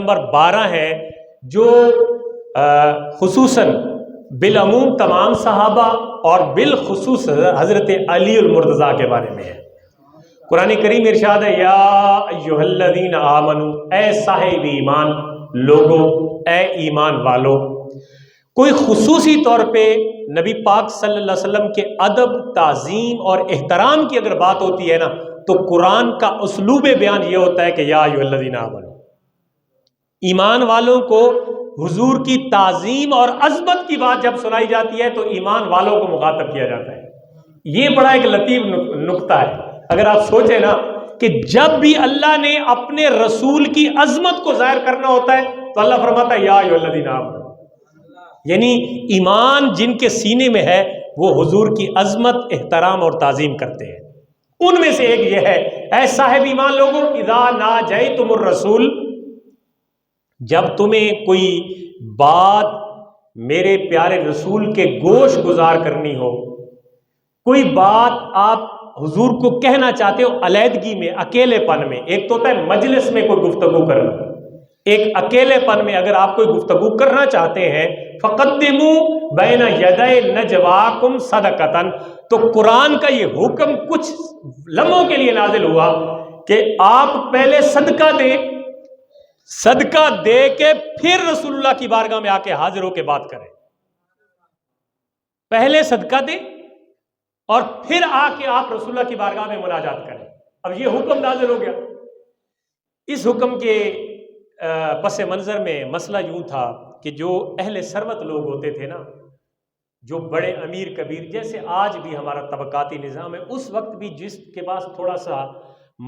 Number 12 ہے جو خصوصاً بالعموم تمام صحابہ اور بالخصوص حضرت علی المرتضیٰ کے بارے میں ہے۔ قرآن کریم ارشاد ہے یا ایھا الذین آمنوا، اے صاحب ایمان لوگو، اے ایمان والو۔ کوئی خصوصی طور پہ نبی پاک صلی اللہ علیہ وسلم کے ادب، تعظیم اور احترام کی اگر بات ہوتی ہے نا تو قرآن کا اسلوب بیان یہ ہوتا ہے کہ یا ایھا الذین آمنوا، ایمان والوں کو حضور کی تعظیم اور عظمت کی بات جب سنائی جاتی ہے تو ایمان والوں کو مخاطب کیا جاتا ہے۔ یہ بڑا ایک لطیف نقطہ ہے۔ اگر آپ سوچیں نا کہ جب بھی اللہ نے اپنے رسول کی عظمت کو ظاہر کرنا ہوتا ہے تو اللہ فرماتا ہے یا ایھا الذین آمنوا، یعنی ایمان جن کے سینے میں ہے وہ حضور کی عظمت، احترام اور تعظیم کرتے ہیں۔ ان میں سے ایک یہ ہے اے صاحب ایمان لوگوں، اذا ناجیتم الرسول، جب تمہیں کوئی بات میرے پیارے رسول کے گوش گزار کرنی ہو، کوئی بات آپ حضور کو کہنا چاہتے ہو علیحدگی میں، اکیلے پن میں، ایک تو ہوتا ہے مجلس میں کوئی گفتگو کرنا، ایک اکیلے پن میں اگر آپ کوئی گفتگو کرنا چاہتے ہیں، فقدموا بین یدی نجواکم صدقۃ، تو قرآن کا یہ حکم کچھ لمحوں کے لیے نازل ہوا کہ آپ پہلے صدقہ دیں، صدقہ دے کے پھر رسول اللہ کی بارگاہ میں آ کے حاضر ہو کے بات کریں۔ پہلے صدقہ دیں اور پھر آ کے آپ رسول اللہ کی بارگاہ میں مناجات کریں۔ اب یہ حکم نازل ہو گیا۔ اس حکم کے پس منظر میں مسئلہ یوں تھا کہ جو اہل ثروت لوگ ہوتے تھے نا، جو بڑے امیر کبیر، جیسے آج بھی ہمارا طبقاتی نظام ہے، اس وقت بھی جس کے پاس تھوڑا سا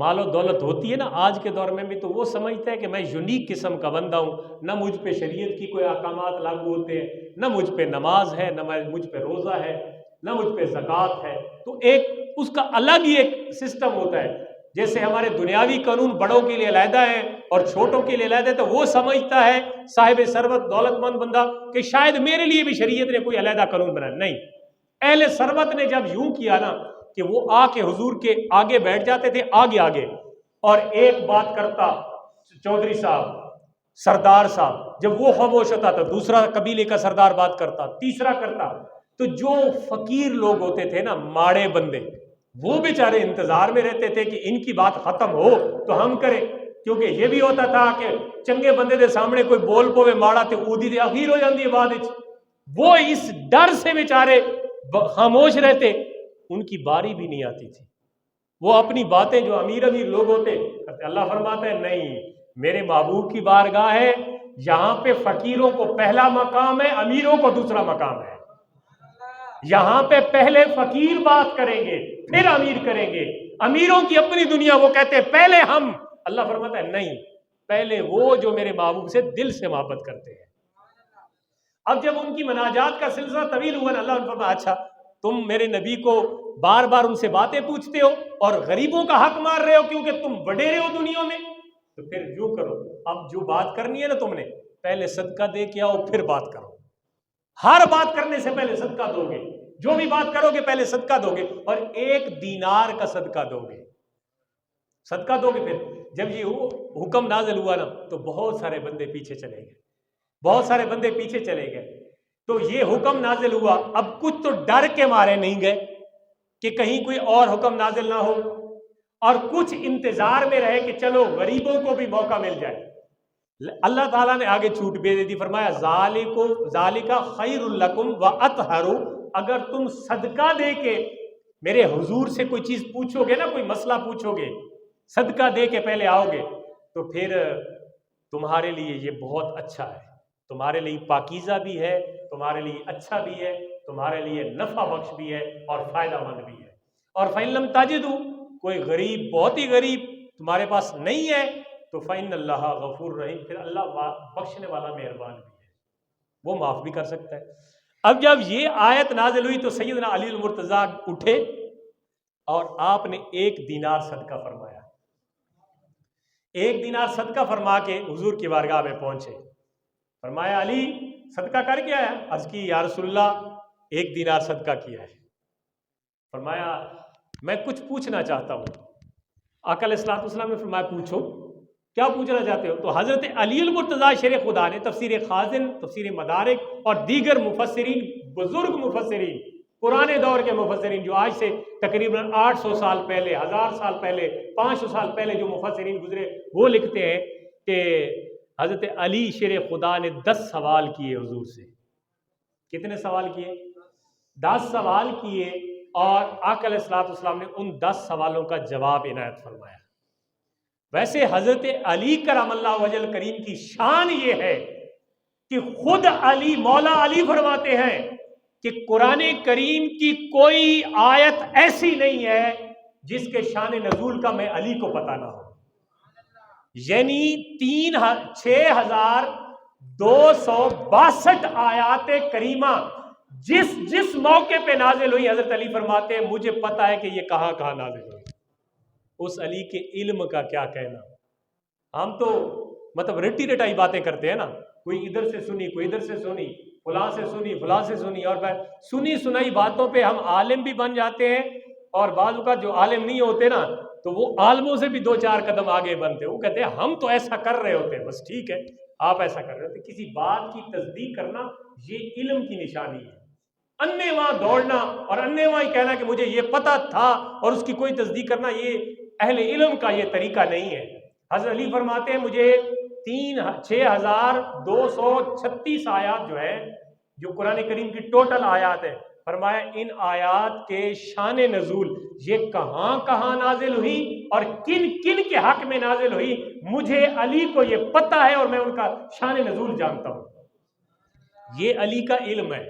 مال و دولت ہوتی ہے نا آج کے دور میں بھی، تو وہ سمجھتا ہے کہ میں یونیک قسم کا بندہ ہوں، نہ مجھ پہ شریعت کی کوئی احکامات لاگو ہوتے ہیں، نہ مجھ پہ نماز ہے، نہ مجھ پہ روزہ ہے، نہ مجھ پہ زکوٰۃ ہے۔ تو ایک اس کا الگ ہی ایک سسٹم ہوتا ہے، جیسے ہمارے دنیاوی قانون بڑوں کے لیے علیحدہ ہیں اور چھوٹوں کے لیے علیحدہ ہے، تو وہ سمجھتا ہے صاحب ثروت دولت مند بندہ کہ شاید میرے لیے بھی شریعت نے کوئی علیحدہ قانون بنایا۔ نہیں، اہل ثروت نے جب یوں کیا نا کہ وہ آ کے حضور کے آگے بیٹھ جاتے تھے، آگے، اور ایک بات کرتا چودھری صاحب، سردار صاحب، جب وہ خاموش ہوتا تو دوسرا قبیلے کا سردار بات کرتا، تیسرا کرتا، تو جو فقیر لوگ ہوتے تھے نا، ماڑے بندے، وہ بیچارے انتظار میں رہتے تھے کہ ان کی بات ختم ہو تو ہم کریں، کیونکہ یہ بھی ہوتا تھا کہ چنگے بندے دے سامنے کوئی بول پوے ماڑا تے اودی دے اخیر ہو جاندی ہے بعد وچ، وہ اس ڈر سے بیچارے خاموش رہتے، ان کی باری بھی نہیں آتی تھی، وہ اپنی باتیں جو امیر لوگ ہوتے کرتے۔ اللہ فرماتا ہے نہیں، میرے محبوب کی بارگاہ ہے، یہاں پہ فقیروں کو پہلا مقام ہے، امیروں کو دوسرا مقام ہے۔ یہاں پہ پہلے فقیر بات کریں گے پھر امیر کریں گے، امیروں کی اپنی دنیا، وہ کہتے ہیں پہلے ہم۔ اللہ فرماتا ہے نہیں، پہلے وہ جو میرے محبوب سے دل سے محبت کرتے ہیں۔ اب جب ان کی مناجات کا سلسلہ طویل ہوا نا، اللہ نے فرمایا اچھا تم میرے نبی کو بار بار ان سے باتیں پوچھتے ہو اور غریبوں کا حق مار رہے ہو کیونکہ تم وڈیرے ہو دنیا میں، تو پھر یوں کرو، اب جو بات کرنی ہے نا تم نے، پہلے صدقہ دے کے آؤ پھر بات کرو۔ ہر بات کرنے سے پہلے صدقہ دو گے، جو بھی بات کرو گے پہلے صدقہ دو گے، اور 1 دینار کا صدقہ دو گے، صدقہ دو گے۔ پھر جب یہ حکم نازل ہوا نا تو بہت سارے بندے پیچھے چلے گئے، بہت سارے بندے پیچھے چلے گئے۔ تو یہ حکم نازل ہوا، اب کچھ تو ڈر کے مارے نہیں گئے کہ کہیں کوئی اور حکم نازل نہ ہو، اور کچھ انتظار میں رہے کہ چلو غریبوں کو بھی موقع مل جائے۔ اللہ تعالیٰ نے آگے چھوٹ دے دی، فرمایا ذالک خیر لکم واطہر، اگر تم صدقہ دے کے میرے حضور سے کوئی چیز پوچھو گے نا، کوئی مسئلہ پوچھو گے، صدقہ دے کے پہلے آؤ گے، تو پھر تمہارے لیے یہ بہت اچھا ہے، تمہارے لیے پاکیزہ بھی ہے، تمہارے لیے اچھا بھی ہے، تمہارے لیے نفع بخش بھی ہے اور فائدہ مند بھی ہے۔ اور فَإِن لَمْ تَجِدُوا، کوئی غریب بہت ہی غریب تمہارے پاس نہیں ہے تو فَإِنَّ اللَّهَ غَفُورٌ رَحِيمٌ، پھر اللہ بخشنے والا مہربان بھی ہے، وہ معاف بھی کر سکتا ہے۔ اب جب یہ آیت نازل ہوئی تو سیدنا علی المرتضیٰ اٹھے اور آپ نے 1 دینار صدقہ فرمایا۔ 1 دینار صدقہ فرما کے حضور کی بارگاہ میں پہنچے، فرمایا علی صدقہ کر کے آیا؟ عرض کی یا رسول اللہ 1 دینار صدقہ کیا ہے۔ فرمایا میں کچھ پوچھنا چاہتا ہوں۔ آقا علیہ الصلوۃ والسلام نے فرمایا پوچھو۔ کیا پوچھنا چاہتے ہو؟ تو حضرت علی المرتضیٰ شیر خدا نے تفسیر خازن، تفسیر مدارک اور دیگر مفسرین، بزرگ مفسرین، پرانے دور کے مفسرین جو آج سے تقریباً 800 سال پہلے، 1000 سال پہلے، 500 سال پہلے جو مفسرین گزرے، وہ لکھتے ہیں کہ حضرت علی شیر خدا نے 10 سوال کیے حضور سے۔ کتنے سوال کیے؟ 10 سوال کیے، اور آقا علیہ الصلوۃ والسلام نے ان 10 سوالوں کا جواب عنایت فرمایا۔ ویسے حضرت علی کرم اللہ وجہ کریم کی شان یہ ہے کہ خود علی، مولا علی فرماتے ہیں کہ قرآن کریم کی کوئی آیت ایسی نہیں ہے جس کے شان نزول کا میں علی کو پتہ نہ ہو۔ یعنی 6262 آیات کریمہ جس موقع پہ نازل ہوئی، حضرت علی فرماتے ہیں مجھے پتا ہے کہ یہ کہاں کہاں نازل ہوئی۔ اس علی کے علم کا کیا کہنا۔ ہم تو مطلب رٹی رٹائی باتیں کرتے ہیں نا، کوئی ادھر سے سنی، کوئی ادھر سے سنی، فلاں سے سنی، فلاں سے سنی، اور سنی سنائی باتوں پہ ہم عالم بھی بن جاتے ہیں، اور بعض اوقات جو عالم نہیں ہوتے نا تو وہ عالموں سے بھی 2-4 قدم آگے بنتے ہیں۔ وہ کہتے ہیں ہم تو ایسا کر رہے ہوتے ہیں، بس ٹھیک ہے آپ ایسا کر رہے ہوتے۔ کسی بات کی تصدیق کرنا یہ علم کی نشانی ہے۔ انے وہاں دوڑنا اور انے وہاں ہی کہنا کہ مجھے یہ پتا تھا اور اس کی کوئی تصدیق کرنا، یہ اہل علم کا یہ طریقہ نہیں ہے۔ حضرت علی فرماتے ہیں مجھے 6236 آیات جو ہے، جو قرآن کریم کی ٹوٹل آیات ہے، فرمایا ان آیات کے شان نزول یہ کہاں کہاں نازل ہوئی اور کن کن کے حق میں نازل ہوئی، مجھے علی کو یہ پتہ ہے اور میں ان کا شان نزول جانتا ہوں۔ یہ علی کا علم ہے۔